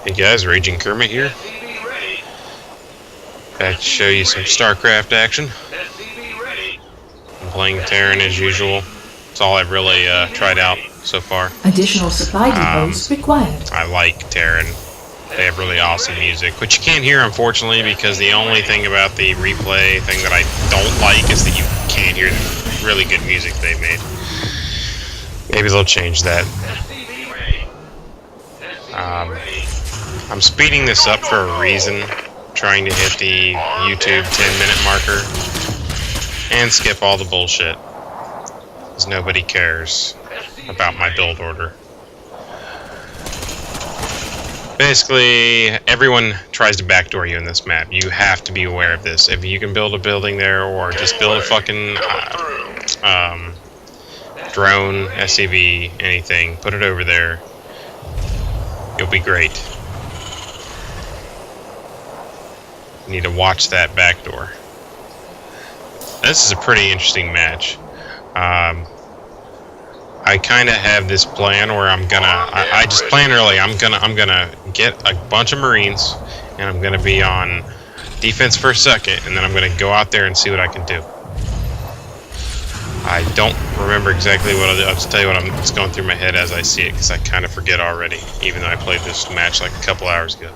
Hey guys, RaGiNGKeRMiT here. Back to show you some Starcraft action. I'm playing Terran as usual. That's all I've really tried out so far. Additional supply depots required. I like Terran. They have really awesome music, which you can't hear unfortunately because the only thing about the replay thing that I don't like is that you can't hear the really good music they made. Maybe they'll change that. I'm speeding this up for a reason, trying to hit the YouTube 10-minute marker and skip all the bullshit, because nobody cares about my build order. Basically, everyone tries to backdoor you in this map. You have to be aware of this. If you can build a building there, or just build a fucking drone, SCV, anything, put it over there, you'll be great. You need to watch that backdoor. This is a pretty interesting match. I kind of have this plan where I'm gonna. I just planned early. I'm gonna get a bunch of Marines, and I'm gonna be on defense for a second, and then I'm gonna go out there and see what I can do. I don't remember exactly what I'll do. I'll just tell you what's going through my head as I see it, because I kind of forget already, even though I played this match like a couple hours ago.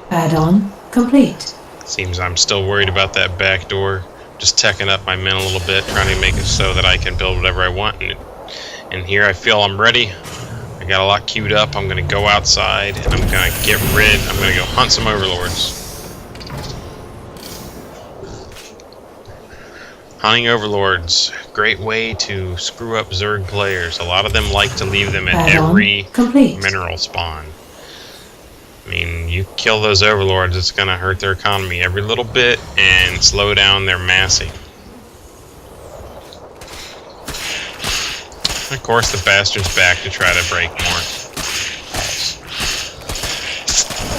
Add-on complete. Seems I'm still worried about that back door. Just teching up my men a little bit, trying to make it so that I can build whatever I want. And here I feel I'm ready. I got a lot queued up. I'm going to go outside and I'm going to get rid. I'm going to go hunt some overlords. Hunting overlords, great way to screw up Zerg players. A lot of them like to leave them at every mineral spawn. I mean, you kill those overlords, it's going to hurt their economy every little bit and slow down their massing. Of course, the bastard's back to try to break more.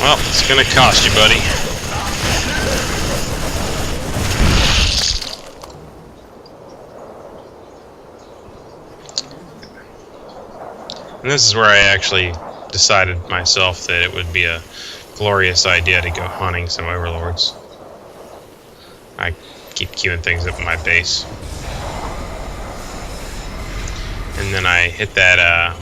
Well, it's going to cost you, buddy. And this is where I actually decided myself that it would be a glorious idea to go hunting some overlords. I keep queuing things up in my base. And then I hit that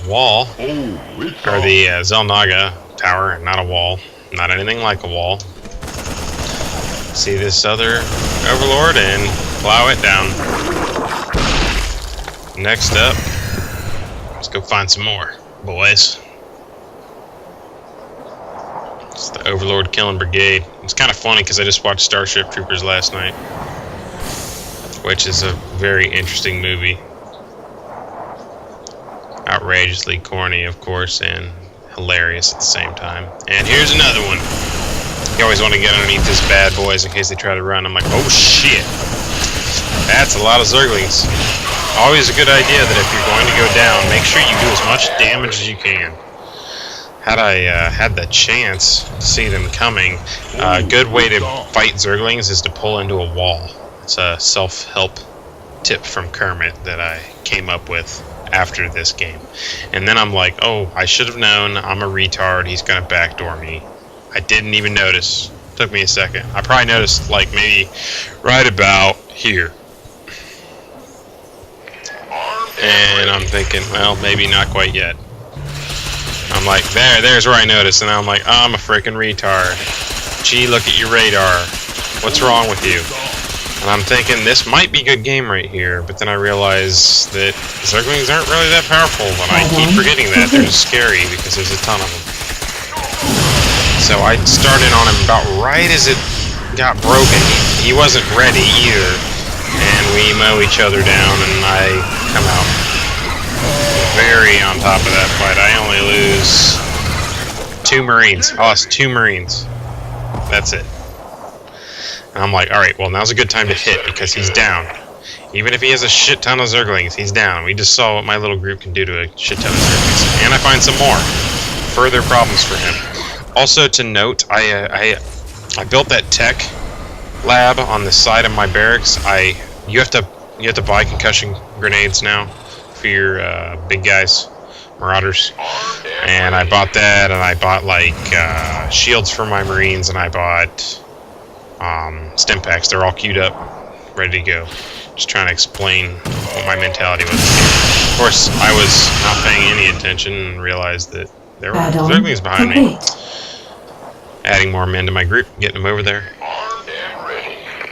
wall, or the Zelnaga tower, not a wall, not anything like a wall. See this other overlord and plow it down. Next up, let's go find some more, boys. It's the Overlord Killing Brigade. It's kind of funny because I just watched Starship Troopers last night, which is a very interesting movie. Outrageously corny, of course, and hilarious at the same time. And here's another one. You always want to get underneath this bad boys in case they try to run. I'm like, oh shit. That's a lot of Zerglings. Always a good idea that if you're going to go down, make sure you do as much damage as you can. Had I had the chance to see them coming, a good way to fight Zerglings is to pull into a wall. It's a self-help tip from Kermit that I came up with after this game. And then I'm like, oh, I should have known. I'm a retard. He's going to backdoor me. I didn't even notice. Took me a second. I probably noticed like maybe right about here. And I'm thinking, well, maybe not quite yet. I'm like, there's where I noticed, and I'm like, oh, I'm a freaking retard. Gee, look at your radar. What's wrong with you? And I'm thinking, this might be a good game right here, but then I realize that Zerglings aren't really that powerful, and I keep forgetting that. They're just scary because there's a ton of them. So I started on him about right as it got broken. He wasn't ready either, and we mow each other down, and I come out very on top of that fight. I only lose 2 Marines. I lost 2 Marines. That's it. And I'm like, alright, well, now's a good time to hit because he's down. Even if he has a shit ton of Zerglings, he's down. We just saw what my little group can do to a shit ton of Zerglings. And I find some more. Further problems for him. Also to note, I built that tech lab on the side of my barracks. You have to buy concussion grenades now for your big guys, marauders. And I bought that, and I bought like shields for my marines, and I bought stim packs. They're all queued up, ready to go. Just trying to explain what my mentality was. Of course, I was not paying any attention and realized that there were Zerglings behind me. Adding more men to my group, getting them over there.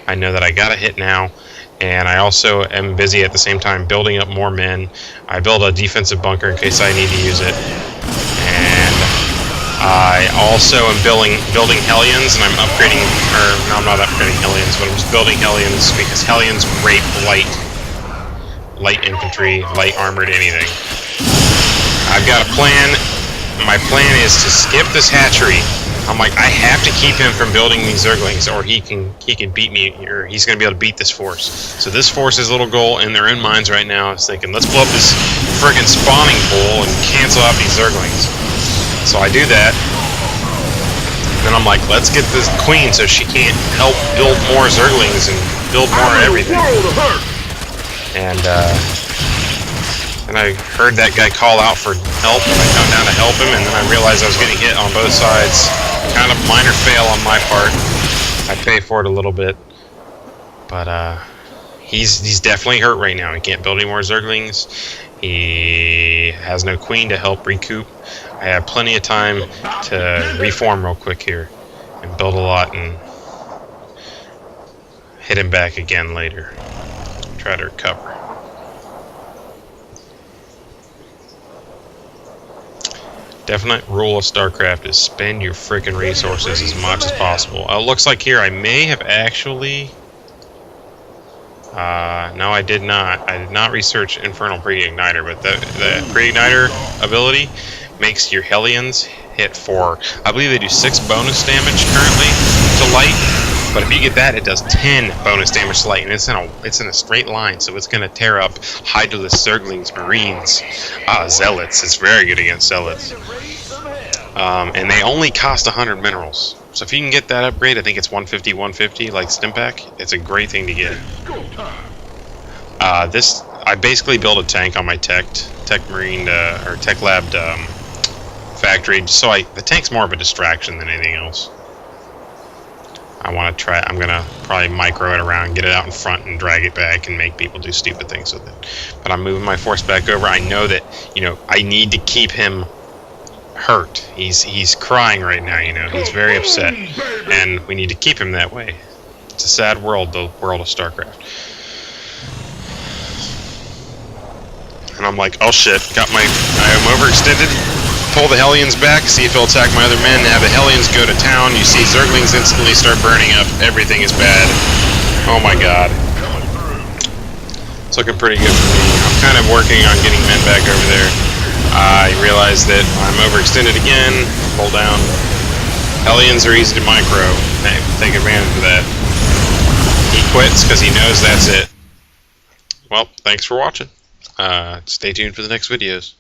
I know that I got a hit now, and I also am busy at the same time building up more men. I built a defensive bunker in case I need to use it. And I also am building Hellions, and I'm upgrading, or no, I'm not upgrading Hellions, but I'm just building Hellions because Hellions rape light infantry, light armored anything. I've got a plan. My plan is to skip this hatchery. I'm like, I have to keep him from building these Zerglings, or he can beat me, or he's going to be able to beat this force. So this force's little goal in their own minds right now is thinking, let's blow up this friggin' spawning pool and cancel out these Zerglings. So I do that. Then I'm like, let's get this queen so she can't help build more Zerglings and build more everything. And I heard that guy call out for help, and I come down to help him, and then I realized I was getting hit on both sides. Kind of minor fail on my part. I pay for it a little bit, but he's definitely hurt right now. He can't build any more Zerglings. He has no queen to help recoup. I have plenty of time to reform real quick here and build a lot and hit him back again later. Try to recover. Definite rule of Starcraft is spend your freaking resources as much as possible. It looks like here I may have actually... no, I did not. I did not research Infernal Pre-Igniter, but the Pre-Igniter ability makes your Hellions hit for... I believe they do 6 bonus damage currently to light. But if you get that, it does 10 bonus damage to light, and it's in a straight line, so it's going to tear up Hydralisk, Zerglings, Marines, Zealots. It's very good against Zealots. And they only cost 100 minerals. So if you can get that upgrade, I think it's 150, like Stimpack. It's a great thing to get. I basically built a tank on my Tech Marine, or Tech Lab factory, so the tank's more of a distraction than anything else. I want to try. I'm gonna probably micro it around, get it out in front, and drag it back, and make people do stupid things with it. But I'm moving my force back over. I know that I need to keep him hurt. He's crying right now. He's very upset, and we need to keep him that way. It's a sad world, the world of Starcraft. And I'm like, oh shit! I am overextended. Pull the Hellions back, see if he'll attack my other men, have the Hellions go to town, you see Zerglings instantly start burning up, everything is bad. Oh my god. It's looking pretty good for me. I'm kind of working on getting men back over there. I realize that I'm overextended again, pull down. Hellions are easy to micro, take advantage of that. He quits because he knows that's it. Well, thanks for watching. Stay tuned for the next videos.